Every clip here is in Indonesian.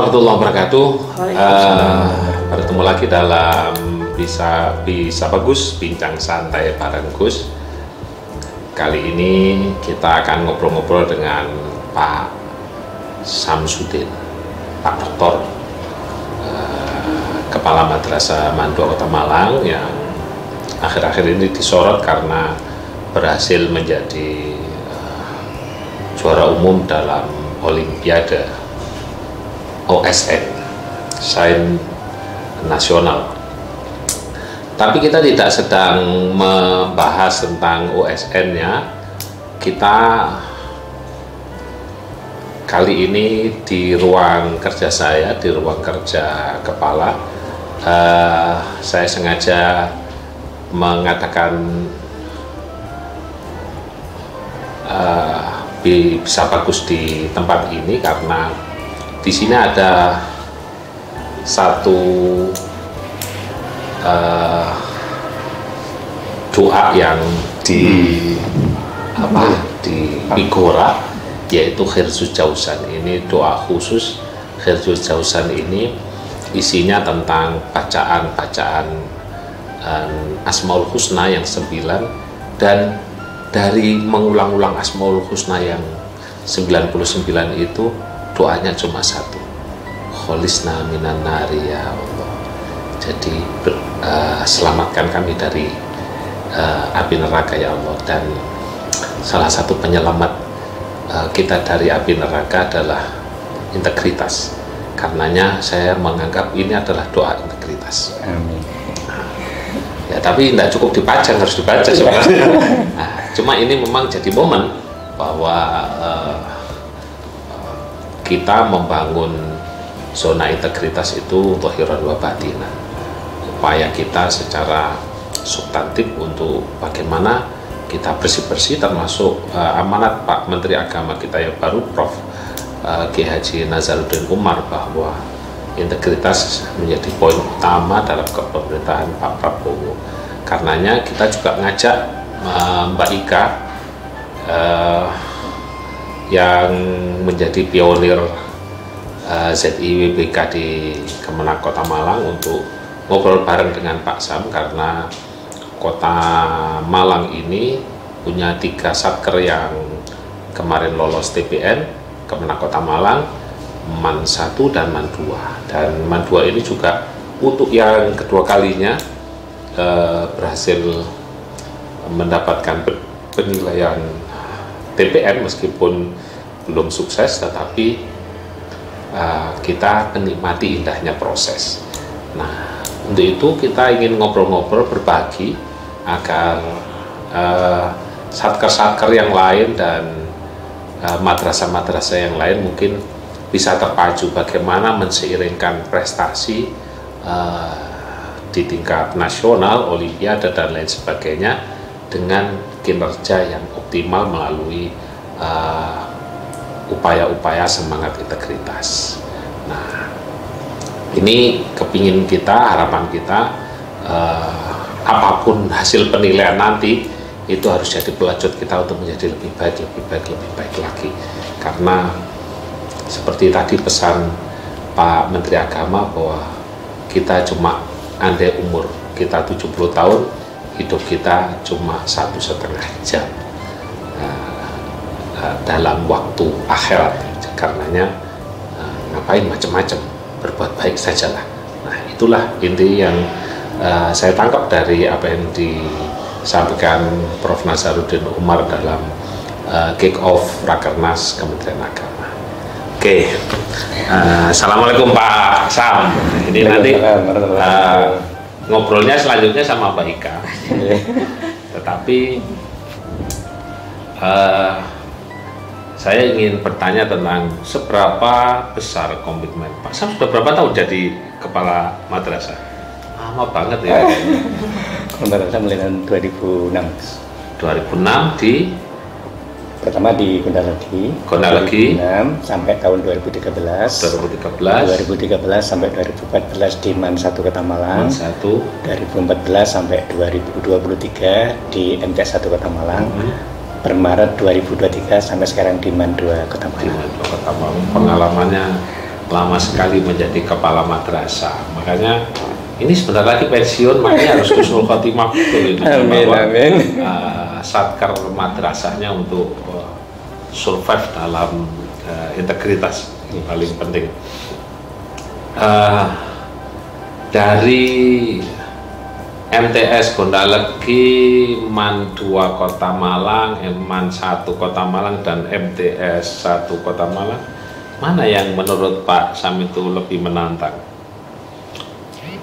warahmatullahi wabarakatuh. Bertemu lagi dalam bisa bagus bincang santai bareng Gus. Kali ini kita akan ngobrol-ngobrol dengan Pak Samsudin, Pak Doktor, Kepala Madrasah Mandua Kota Malang, yang akhir-akhir ini disorot karena berhasil menjadi juara umum dalam Olimpiade OSN, Sains Nasional. Tapi kita tidak sedang membahas tentang OSN-nya. Kita kali ini di ruang kerja saya, di ruang kerja kepala, saya sengaja mengatakan bisa bagus di tempat ini karena di sini ada satu doa yang di Igora, yaitu Khirzul Jausan. Ini doa khusus. Khirzul Jausan ini isinya tentang bacaan Asmaul Husna yang 9, dan dari mengulang-ulang Asmaul Husna yang 99 itu doanya cuma satu, kholisna minan nari ya Allah. Jadi selamatkan kami dari api neraka ya Allah. Dan salah satu penyelamat kita dari api neraka adalah integritas. Karenanya saya menganggap ini adalah doa integritas. Amin. Ya, tapi tidak cukup dipajang, harus dibaca sebenarnya. Nah, cuma ini memang jadi momen bahwa kita membangun zona integritas itu dhahiran wa batinan. Upaya kita secara substantif untuk bagaimana kita bersih-bersih, termasuk amanat Pak Menteri Agama kita yang baru, Prof. Kiai Haji Nazaruddin Umar, bahwa integritas menjadi poin utama dalam kepemerintahan Pak Prabowo. Karenanya kita juga ngajak Mbak Ika yang menjadi pionir ZIWBK di Kemenak Kota Malang untuk ngobrol bareng dengan Pak Sam, karena Kota Malang ini punya 3 satker yang kemarin lolos TPN, Kemenak Kota Malang, MAN 1 dan MAN 2. Dan MAN 2 ini juga untuk yang kedua kalinya berhasil mendapatkan penilaian TPN, meskipun belum sukses, tetapi kita menikmati indahnya proses. Nah, untuk itu kita ingin ngobrol-ngobrol, berbagi, agar satker-satker yang lain dan madrasah-madrasah yang lain mungkin bisa terpacu bagaimana menseiringkan prestasi di tingkat nasional, olimpiade dan lain sebagainya, dengan kinerja yang optimal melalui upaya-upaya semangat integritas. Nah, ini kepingin kita, harapan kita, apapun hasil penilaian nanti itu harus jadi pelajur kita untuk menjadi lebih baik, lebih baik, lebih baik lagi. Karena seperti tadi pesan Pak Menteri Agama bahwa kita cuma, andai umur kita 70 tahun, hidup kita cuma 1,5 jam dalam waktu akhirat. Karenanya ngapain macam-macam, berbuat baik sajalah. Nah, itulah inti yang saya tangkap dari apa yang disampaikan Prof. Nazaruddin Umar dalam kick off Rakernas Kementerian Agama. Oke, Assalamualaikum Pak Sam. Ini nanti ngobrolnya selanjutnya sama Mbak Ika. Tetapi saya ingin bertanya tentang seberapa besar komitmen Pak Sam. Sudah berapa tahun jadi kepala madrasah? Lama banget ya. Madrasah mulai tahun 2006. 2006 di pertama di Gondalagi 2006 sampai tahun 2013 sampai 2014 di MAN 1 Kota Malang, 2014 sampai 2023 di MTS 1 Kota Malang, per Maret 2023 sampai sekarang di MAN 2 Kota Malang. Pengalamannya lama sekali menjadi kepala madrasah. Makanya ini sebentar lagi pensiun, makanya harus husnul khotimah betul ini. Amin, amin. Satker madrasahnya untuk survive dalam integritas, ini paling penting. Dari MTS Gondalegi, MAN 2 Kota Malang, MAN 1 Kota Malang, dan MTS 1 Kota Malang, mana yang menurut Pak Sam itu lebih menantang?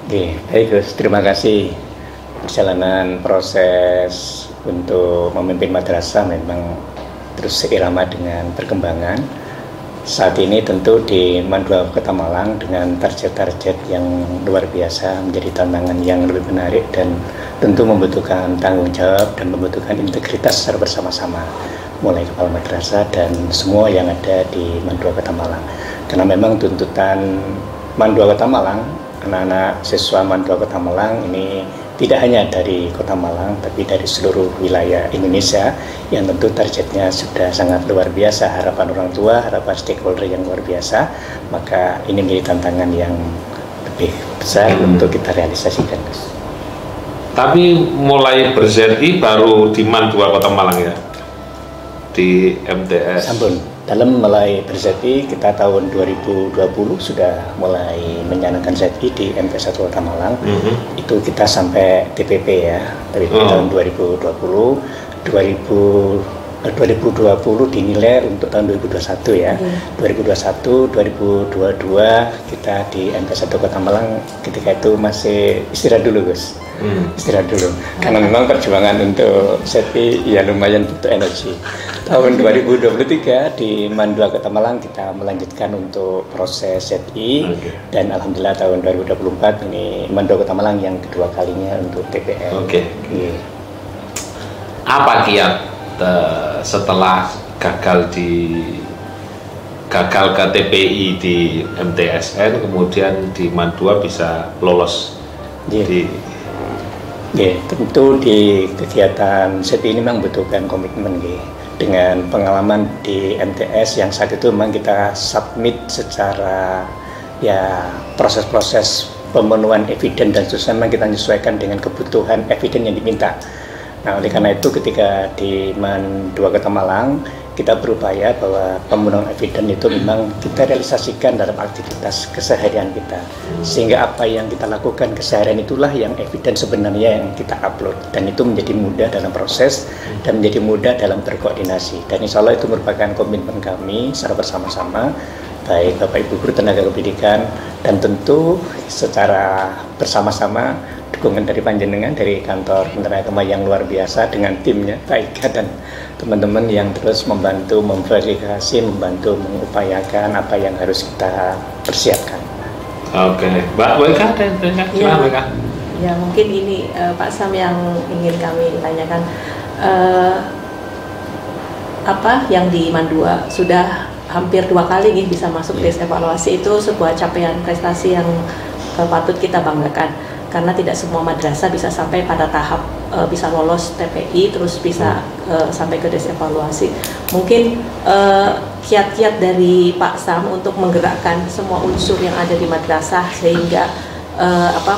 Oke, baik Gus, terima kasih. Perjalanan proses untuk memimpin madrasah memang terus seirama dengan perkembangan. Saat ini tentu di MAN 2 Kota Malang dengan target-target yang luar biasa menjadi tantangan yang lebih menarik dan tentu membutuhkan tanggung jawab dan membutuhkan integritas secara bersama-sama, mulai kepala madrasah dan semua yang ada di MAN 2 Kota Malang. Karena memang tuntutan MAN 2 Kota Malang, anak-anak siswa MAN 2 Kota Malang ini tidak hanya dari Kota Malang, tapi dari seluruh wilayah Indonesia yang tentu targetnya sudah sangat luar biasa, harapan orang tua, harapan stakeholder yang luar biasa, maka ini menjadi tantangan yang lebih besar untuk kita realisasikan. Tapi mulai ber-ZI baru di MAN 2 Kota Malang ya? Di MTS? Sampun, dalam mulai ber-ZI kita tahun 2020 sudah mulai mencanangkan ZI di MTS 1 Kota Malang. Itu kita sampai TPP ya, dari tahun 2020 dinilai untuk tahun 2021 ya. 2021, 2022 kita di MTS 1 Kota Malang ketika itu masih istirahat dulu Gus. Istirahat dulu, karena memang perjuangan untuk ZI ya lumayan butuh energi. Tahun 2023 di MAN 2 Kota Malang kita melanjutkan untuk proses ZI, dan alhamdulillah tahun 2024 ini MAN 2 Kota Malang yang kedua kalinya untuk TPM. Apa kiat setelah gagal ke TPI di MTSN, kemudian di MAN 2 bisa lolos? Tentu di kegiatan ZI ini memang membutuhkan komitmen dengan pengalaman di MTS yang saat itu memang kita submit secara ya proses-proses pemenuhan eviden dan seterusnya memang kita menyesuaikan dengan kebutuhan eviden yang diminta. Nah, oleh karena itu ketika di MAN 2 Kota Malang kita berupaya bahwa pemenuhan eviden itu memang kita realisasikan dalam aktivitas keseharian kita, sehingga apa yang kita lakukan keseharian itulah yang eviden sebenarnya yang kita upload, dan itu menjadi mudah dalam proses dan menjadi mudah dalam berkoordinasi. Dan insya Allah itu merupakan komitmen kami secara bersama-sama, baik Bapak Ibu Guru Tenaga Pendidikan dan tentu secara bersama-sama dukungan dari panjenengan, dari kantor Kementerian Agama yang luar biasa dengan timnya Pak Ika dan teman-teman yang terus membantu memverifikasi, membantu mengupayakan apa yang harus kita persiapkan. Mbak Weka, gimana Weka? Ya mungkin ini Pak Sam yang ingin kami tanyakan, apa yang di MAN 2 sudah hampir 2 kali nih bisa masuk tes evaluasi, itu sebuah capaian prestasi yang patut kita banggakan. Karena tidak semua madrasah bisa sampai pada tahap bisa lolos TPI terus bisa sampai ke des evaluasi. Mungkin kiat-kiat dari Pak Sam untuk menggerakkan semua unsur yang ada di madrasah sehingga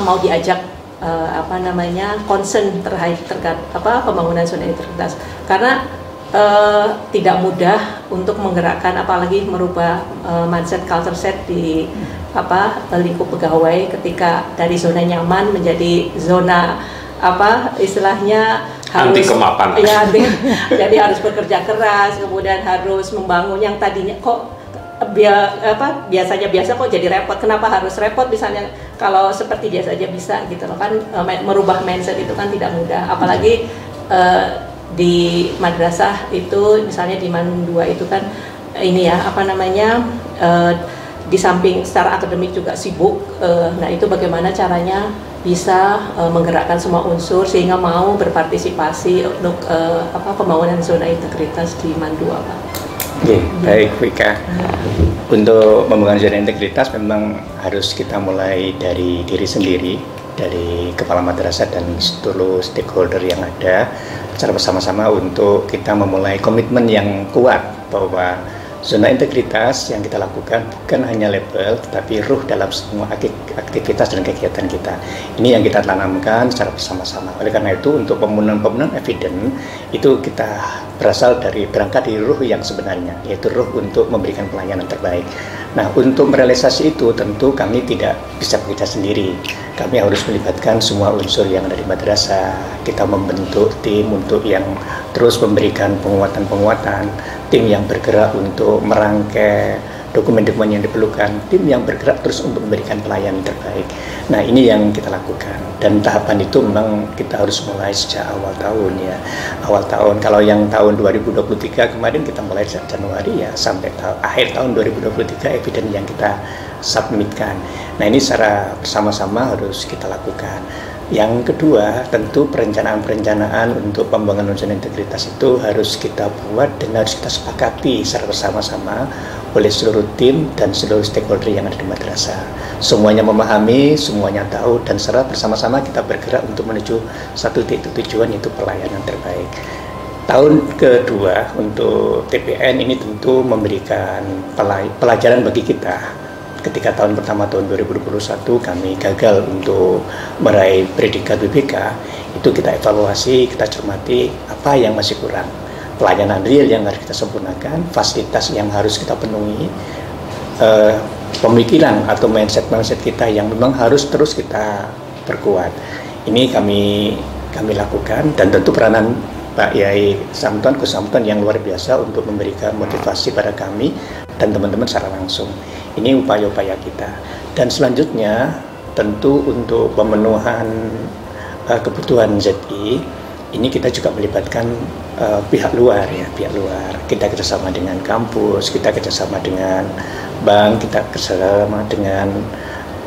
mau diajak concern terkait pembangunan zona integritas. Karena tidak mudah untuk menggerakkan, apalagi merubah mindset, culture set di lingkup pegawai ketika dari zona nyaman menjadi zona istilahnya harus anti kemapanan. Ya, jadi harus bekerja keras, kemudian harus membangun yang tadinya kok biasanya biasa kok jadi repot. Kenapa harus repot? Misalnya kalau seperti biasa aja bisa gitu loh kan, merubah mindset itu kan tidak mudah, apalagi di madrasah itu misalnya di MAN 2 itu kan ini ya di samping secara akademik juga sibuk. Nah itu bagaimana caranya bisa menggerakkan semua unsur sehingga mau berpartisipasi untuk pembangunan zona integritas di MAN 2, Pak. Baik Wika. Untuk membangun zona integritas memang harus kita mulai dari diri sendiri, dari kepala madrasah dan seluruh stakeholder yang ada secara bersama-sama untuk kita memulai komitmen yang kuat bahwa Zona integritas yang kita lakukan bukan hanya label, tetapi ruh dalam semua aktivitas dan kegiatan kita. Ini yang kita tanamkan secara bersama-sama. Oleh karena itu, untuk pemenuhan evidence itu kita berangkat dari ruh yang sebenarnya, yaitu ruh untuk memberikan pelayanan terbaik. Nah, untuk merealisasi itu tentu kami tidak bisa bekerja sendiri. Kami harus melibatkan semua unsur yang ada di madrasah. Kita membentuk tim untuk yang terus memberikan penguatan-penguatan, tim yang bergerak untuk merangkai dokumen-dokumen yang diperlukan, tim yang bergerak terus untuk memberikan pelayanan terbaik. Nah, ini yang kita lakukan, dan tahapan itu memang kita harus mulai sejak awal tahun ya. Awal tahun, kalau yang tahun 2023 kemarin kita mulai sejak Januari ya, sampai akhir tahun 2023 evidence yang kita submitkan. Nah, ini secara bersama-sama harus kita lakukan. Yang kedua, tentu perencanaan-perencanaan untuk pembangunan zona integritas itu harus kita buat dan harus kita sepakati secara bersama-sama oleh seluruh tim dan seluruh stakeholder yang ada di madrasah. Semuanya memahami, semuanya tahu, dan secara bersama-sama kita bergerak untuk menuju satu titik tujuan, yaitu pelayanan terbaik. Tahun kedua untuk TPN ini tentu memberikan pelajaran bagi kita. Ketika tahun pertama tahun 2021 kami gagal untuk meraih predikat WBK, itu kita evaluasi, kita cermati apa yang masih kurang, pelayanan real yang harus kita sempurnakan, fasilitas yang harus kita penuhi, pemikiran atau mindset kita yang memang harus terus kita perkuat. Ini kami lakukan, dan tentu peranan Pak Yai Samton, Gus Samton yang luar biasa untuk memberikan motivasi pada kami dan teman-teman secara langsung. Ini upaya-upaya kita. Dan selanjutnya tentu untuk pemenuhan kebutuhan ZI, ini kita juga melibatkan pihak luar ya, pihak luar. Kita kerjasama dengan kampus, kita kerjasama dengan bank, kita kerjasama dengan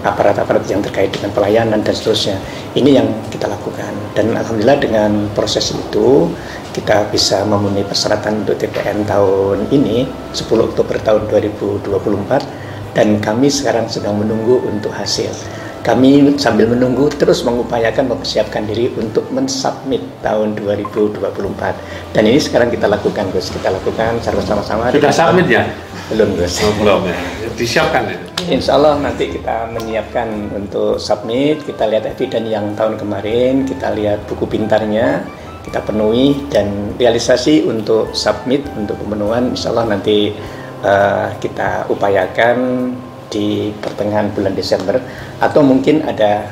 aparat-aparat yang terkait dengan pelayanan dan seterusnya. Ini yang kita lakukan, dan alhamdulillah dengan proses itu kita bisa memenuhi persyaratan untuk TPN tahun ini 10 Oktober tahun 2024, dan kami sekarang sedang menunggu untuk hasil. Kami sambil menunggu terus mengupayakan mempersiapkan diri untuk mensubmit tahun 2024, dan ini sekarang kita lakukan, Gus. Kita lakukan secara bersama-sama. Sudah submit ya? Belum, Gus. Belum ya. Disiapkan ya? Insya Allah nanti kita menyiapkan untuk submit. Kita lihat evidence yang tahun kemarin, kita lihat buku pintarnya, kita penuhi, dan realisasi untuk submit untuk pemenuhan insya Allah nanti kita upayakan di pertengahan bulan Desember, atau mungkin ada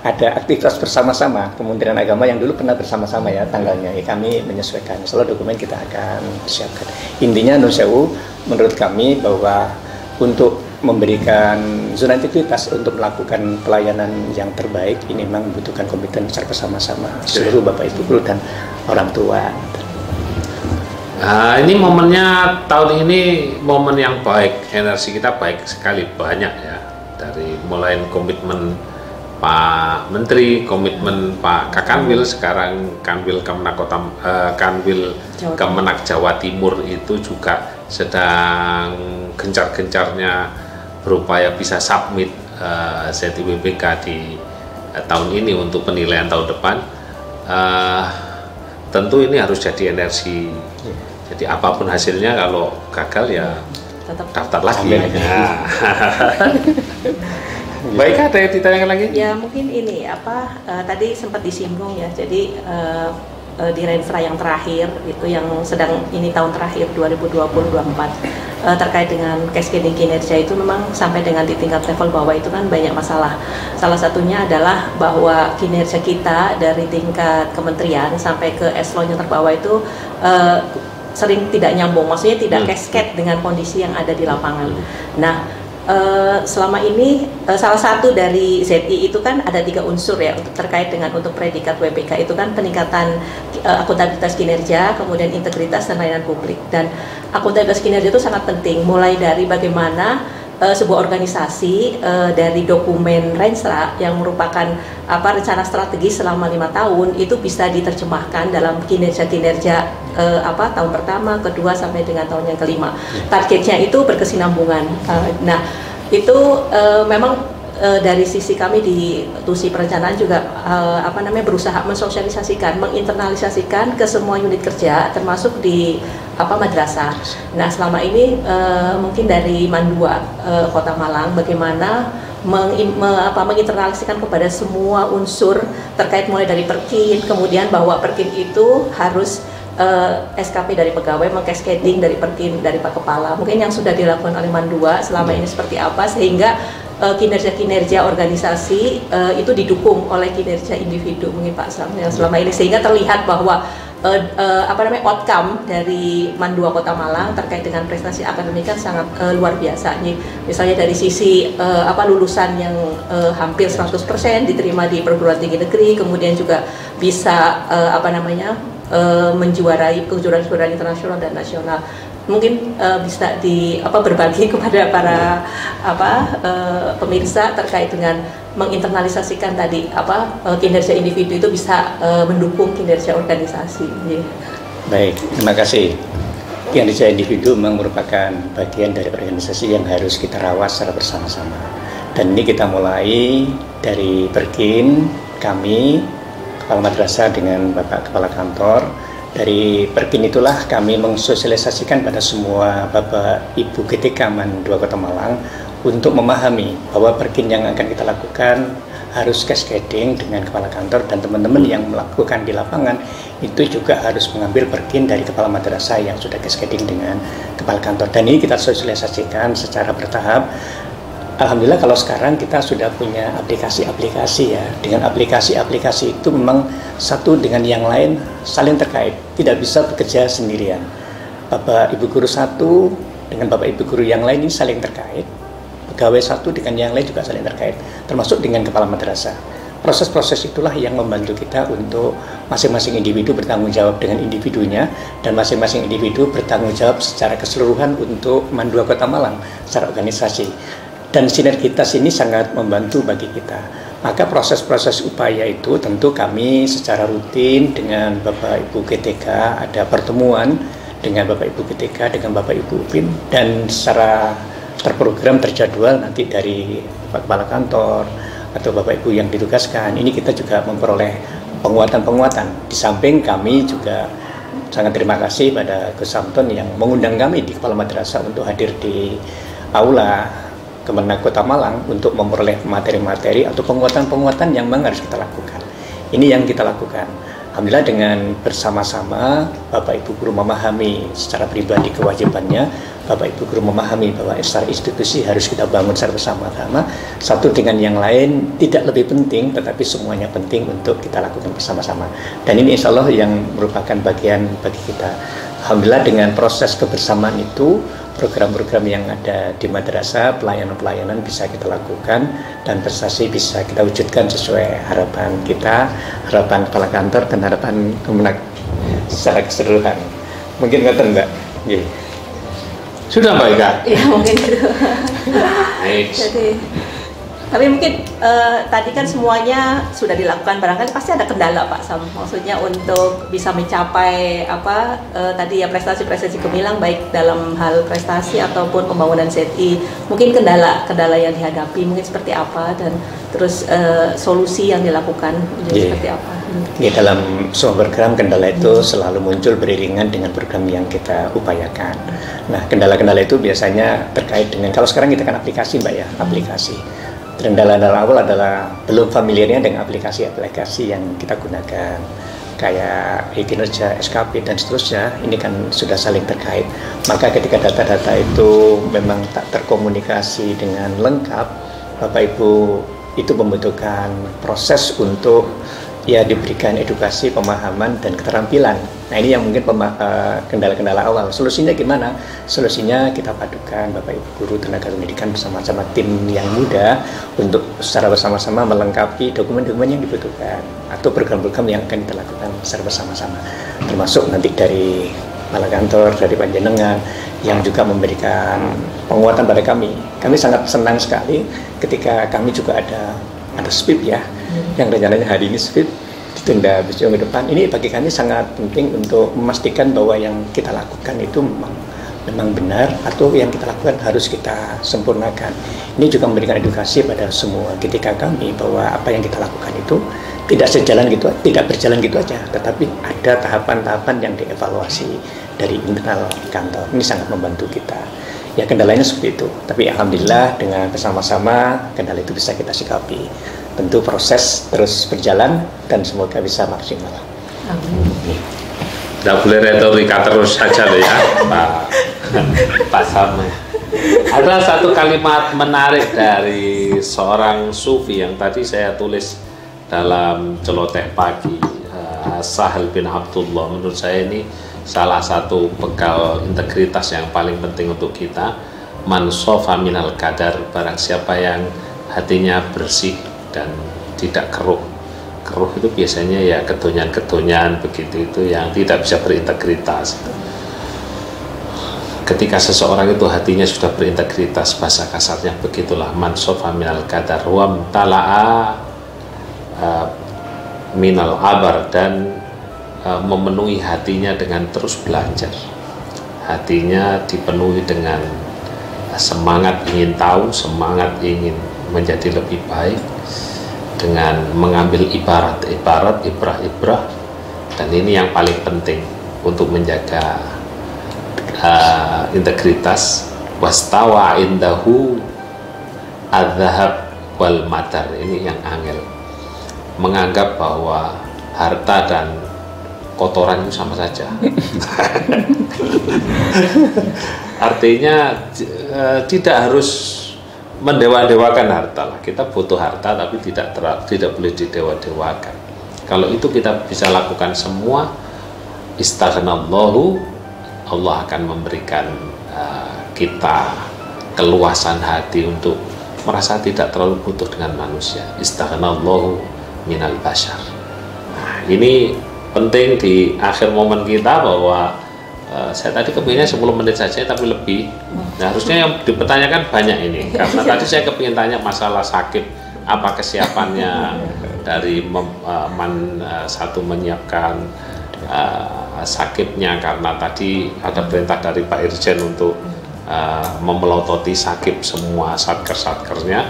aktivitas bersama-sama Kementerian Agama yang dulu pernah bersama-sama ya tanggalnya. Kami menyesuaikan. Soal dokumen kita akan siapkan. Intinya Nun Sewu, menurut kami bahwa untuk memberikan zona integritas untuk melakukan pelayanan yang terbaik ini memang membutuhkan komitmen secara bersama-sama seluruh Bapak Ibu guru dan orang tua. Nah, ini momennya tahun ini momen yang baik, energi kita baik sekali, banyak ya, dari mulai komitmen Pak Menteri, komitmen Pak Kakanwil, sekarang Kanwil Kemenak Jawa Timur itu juga sedang gencar-gencarnya berupaya bisa submit ZIWBK di tahun ini untuk penilaian tahun depan. Tentu ini harus jadi energi. Jadi apapun hasilnya, kalau gagal ya tetap daftar lagi. Ya. Baik, ada yang ditanyakan lagi? Ya mungkin ini tadi sempat disinggung ya. Jadi di Renstra yang terakhir itu yang sedang ini tahun terakhir 2020-2024 terkait dengan cascading kinerja itu memang sampai dengan di tingkat level bawah itu kan banyak masalah. Salah satunya adalah bahwa kinerja kita dari tingkat kementerian sampai ke eselon yang terbawah itu sering tidak nyambung, maksudnya tidak cascade dengan kondisi yang ada di lapangan. Nah, selama ini salah satu dari ZI itu kan ada 3 unsur ya untuk terkait dengan untuk predikat WBK itu kan peningkatan akuntabilitas kinerja, kemudian integritas dan layanan publik. Dan akuntabilitas kinerja itu sangat penting, mulai dari bagaimana sebuah organisasi dari dokumen Renstra yang merupakan rencana strategis selama 5 tahun itu bisa diterjemahkan dalam kinerja-kinerja tahun pertama, kedua sampai dengan tahun yang kelima. Targetnya itu berkesinambungan. Nah, itu memang dari sisi kami di TUSI Perencanaan juga berusaha mensosialisasikan, menginternalisasikan ke semua unit kerja, termasuk di madrasah. Nah, selama ini mungkin dari Mandua Kota Malang bagaimana menginternalisasikan kepada semua unsur terkait mulai dari Perkin, kemudian bahwa Perkin itu harus SKP dari pegawai, mengcascading dari Perkin, dari Pak Kepala. Mungkin yang sudah dilakukan oleh Mandua selama ini seperti apa, sehingga kinerja-kinerja organisasi itu didukung oleh kinerja individu, mungkin Pak Sam yang selama ini, sehingga terlihat bahwa outcome dari Mandua Kota Malang terkait dengan prestasi akademik kan sangat luar biasa. Misalnya dari sisi lulusan yang hampir 100% diterima di perguruan tinggi negeri, kemudian juga bisa menjuarai kejuaraan-kejuaraan internasional dan nasional. Mungkin bisa berbagi kepada para pemirsa terkait dengan menginternalisasikan tadi kinerja individu itu bisa mendukung kinerja organisasi. Baik, terima kasih. Kinerja individu memang merupakan bagian dari organisasi yang harus kita rawat secara bersama-sama. Dan ini kita mulai dari Perkin, kami, Kepala Madrasah dengan Bapak Kepala Kantor. Dari Perkin itulah kami mensosialisasikan pada semua Bapak Ibu GTK Mandua Kota Malang untuk memahami bahwa Perkin yang akan kita lakukan harus cascading dengan Kepala Kantor, dan teman-teman yang melakukan di lapangan itu juga harus mengambil Perkin dari Kepala Madrasah yang sudah cascading dengan Kepala Kantor. Dan ini kita sosialisasikan secara bertahap. Alhamdulillah kalau sekarang kita sudah punya aplikasi-aplikasi ya. Dengan aplikasi-aplikasi itu memang satu dengan yang lain saling terkait, tidak bisa bekerja sendirian. Bapak Ibu guru satu dengan Bapak Ibu guru yang lain ini saling terkait. Pegawai satu dengan yang lain juga saling terkait, termasuk dengan kepala madrasah. Proses-proses itulah yang membantu kita untuk masing-masing individu bertanggung jawab dengan individunya, dan masing-masing individu bertanggung jawab secara keseluruhan untuk Mandua Kota Malang secara organisasi. Dan sinergitas ini sangat membantu bagi kita. Maka proses-proses upaya itu tentu kami secara rutin dengan Bapak Ibu GTK ada pertemuan dengan Bapak Ibu GTK, dengan Bapak Ibu UPIN, dan secara terprogram, terjadwal nanti dari Bapak Kepala Kantor atau Bapak Ibu yang ditugaskan. Ini kita juga memperoleh penguatan-penguatan. Di samping kami juga sangat terima kasih pada Gus Samton yang mengundang kami di Kepala Madrasah untuk hadir di aula Kemenag Kota Malang untuk memperoleh materi-materi atau penguatan-penguatan yang memang harus kita lakukan. Ini yang kita lakukan. Alhamdulillah dengan bersama-sama Bapak Ibu guru memahami secara pribadi kewajibannya, Bapak Ibu guru memahami bahwa secara institusi harus kita bangun secara bersama-sama, satu dengan yang lain tidak lebih penting, tetapi semuanya penting untuk kita lakukan bersama-sama. Dan ini insya Allah yang merupakan bagian bagi kita. Alhamdulillah dengan proses kebersamaan itu, program-program yang ada di madrasah, pelayanan-pelayanan bisa kita lakukan, dan prestasi bisa kita wujudkan sesuai harapan kita, harapan Kepala Kantor, dan harapan Kemenag secara keseluruhan. Mungkin nggak Mbak? Yeah. Sudah Mbak Ika? Iya mungkin itu. Jadi, tapi mungkin tadi kan semuanya sudah dilakukan, barangkali pasti ada kendala Pak Sam. Maksudnya untuk bisa mencapai tadi ya prestasi-prestasi gemilang baik dalam hal prestasi ataupun pembangunan ZI. Mungkin kendala yang dihadapi mungkin seperti apa, dan terus solusi yang dilakukan seperti apa. Di dalam semua program kendala itu selalu muncul beriringan dengan program yang kita upayakan. Nah, kendala-kendala itu biasanya terkait dengan, kalau sekarang kita kan aplikasi Mbak ya, aplikasi. Kendala-kendala awal adalah belum familiarnya dengan aplikasi-aplikasi yang kita gunakan, kayak kinerja, SKP, dan seterusnya. Ini kan sudah saling terkait. Maka ketika data-data itu memang tak terkomunikasi dengan lengkap, Bapak Ibu itu membutuhkan proses untuk ya diberikan edukasi, pemahaman, dan keterampilan. Nah ini yang mungkin kendala-kendala awal. Solusinya gimana? Solusinya kita padukan Bapak Ibu guru tenaga pendidikan bersama-sama tim yang muda untuk secara bersama-sama melengkapi dokumen-dokumen yang dibutuhkan atau program-program yang akan kita lakukan secara bersama-sama. Termasuk nanti dari Kepala Kantor, dari Panjenengan yang juga memberikan penguatan pada kami. Kami sangat senang sekali ketika kami juga ada SPIP ya, yang rencananya hari ini SPIP ditunda besok minggu depan. Ini bagi kami sangat penting untuk memastikan bahwa yang kita lakukan itu memang memang benar atau yang kita lakukan harus kita sempurnakan. Ini juga memberikan edukasi pada semua ketika kami bahwa apa yang kita lakukan itu tidak berjalan gitu aja, tetapi ada tahapan-tahapan yang dievaluasi dari internal kantor. Ini sangat membantu kita. Ya, kendalanya seperti itu. Tapi alhamdulillah dengan bersama-sama kendala itu bisa kita sikapi. Tentu proses terus berjalan dan semoga bisa maksimal. Amin. Tidak boleh retorika terus saja loh ya, Pak Sam. Ada satu kalimat menarik dari seorang sufi yang tadi saya tulis dalam celoteh pagi, Sahal bin Abdullah. Menurut saya ini salah satu bekal integritas yang paling penting untuk kita. Man sofa minal qadar, barang siapa yang hatinya bersih dan tidak keruh. Keruh itu biasanya ya kedonyan-kedonyan begitu, itu yang tidak bisa berintegritas. Ketika seseorang itu hatinya sudah berintegritas, bahasa kasarnya begitulah, man sofa minal qadar wa mtala'a minal abar, dan memenuhi hatinya dengan terus belajar. Hatinya dipenuhi dengan semangat ingin tahu, semangat ingin menjadi lebih baik, dengan mengambil ibarat-ibarat, ibrah-ibrah, dan ini yang paling penting untuk menjaga integritas. Wastawa indahu adzhab wal matar, ini yang angel, menganggap bahwa harta dan kotoran itu sama saja. Artinya tidak harus mendewa-dewakan harta lah. Kita butuh harta tapi tidak boleh didewa-dewakan. Kalau itu kita bisa lakukan semua, istaghnallahu, Allah akan memberikan kita keluasan hati untuk merasa tidak terlalu butuh dengan manusia. Istaghnallahu minal bashar. Nah, ini penting di akhir momen kita bahwa saya tadi kepinginnya 10 menit saja tapi lebih. Nah, harusnya yang dipertanyakan banyak ini, karena tadi saya kepingin tanya masalah sakit, apa kesiapannya dari satu menyiapkan sakitnya, karena tadi ada perintah dari Pak Irjen untuk memelototi sakit semua satker-satkernya,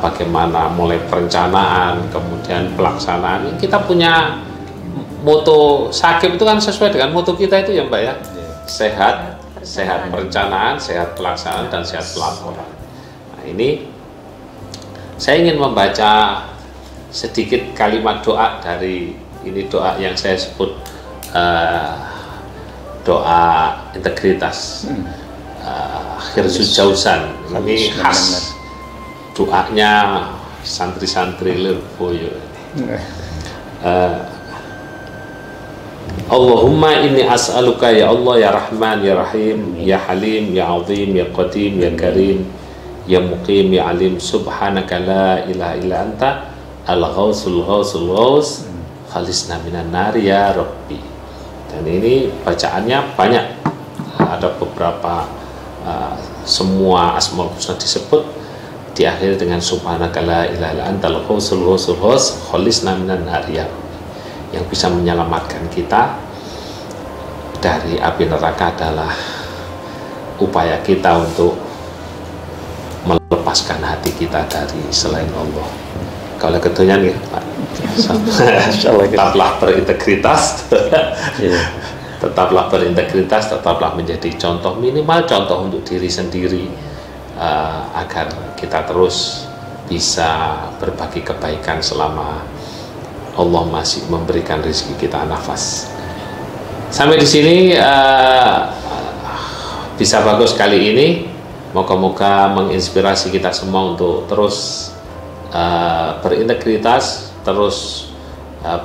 bagaimana mulai perencanaan kemudian pelaksanaan. Kita punya moto sakit itu kan sesuai dengan moto kita itu ya Mbak ya, sehat perencanaan, sehat pelaksanaan, dan sehat pelaporan. Nah, ini saya ingin membaca sedikit kalimat doa dari ini, doa yang saya sebut doa integritas, Khirzul Jausan. Ini khas doanya santri-santri Lirboyo. Allahumma inni as'aluka ya Allah ya Rahman ya Rahim ya Halim ya Azim ya Qadim ya Karim ya Muqim ya Alim, subhanaka la ilaha illa anta al-ghausul ghausul ghaus khalisna minan nar ya Rabbi. Dan ini bacaannya banyak, ada beberapa, semua Asmaul Husna disebut diakhiri dengan subhanaka la ilaha illa anta al-ghausul ghausul ghaus khalisna minan nar ya Rabbi. Yang bisa menyelamatkan kita dari api neraka adalah upaya kita untuk melepaskan hati kita dari selain Allah. Kalau kedonyan ya Pak, tetaplah berintegritas, tetaplah berintegritas, tetaplah menjadi contoh, minimal contoh untuk diri sendiri, agar kita terus bisa berbagi kebaikan selama Allah masih memberikan rezeki kita nafas. Sampai di sini bisa bagus kali ini. Moga-moga menginspirasi kita semua untuk terus berintegritas, terus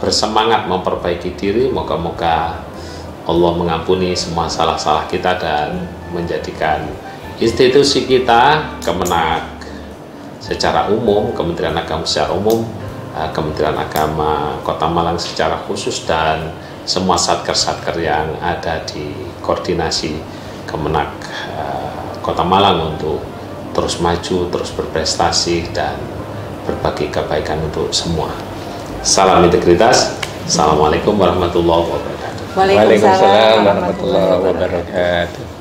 bersemangat memperbaiki diri. Moga-moga Allah mengampuni semua salah-salah kita dan menjadikan institusi kita, Kemenak secara umum, Kementerian Agama secara umum, Kementerian Agama Kota Malang secara khusus, dan semua satker-satker yang ada di koordinasi Kemenak Kota Malang untuk terus maju, terus berprestasi, dan berbagi kebaikan untuk semua. Salam integritas. Assalamualaikum warahmatullahi wabarakatuh. Waalaikumsalam warahmatullahi wabarakatuh.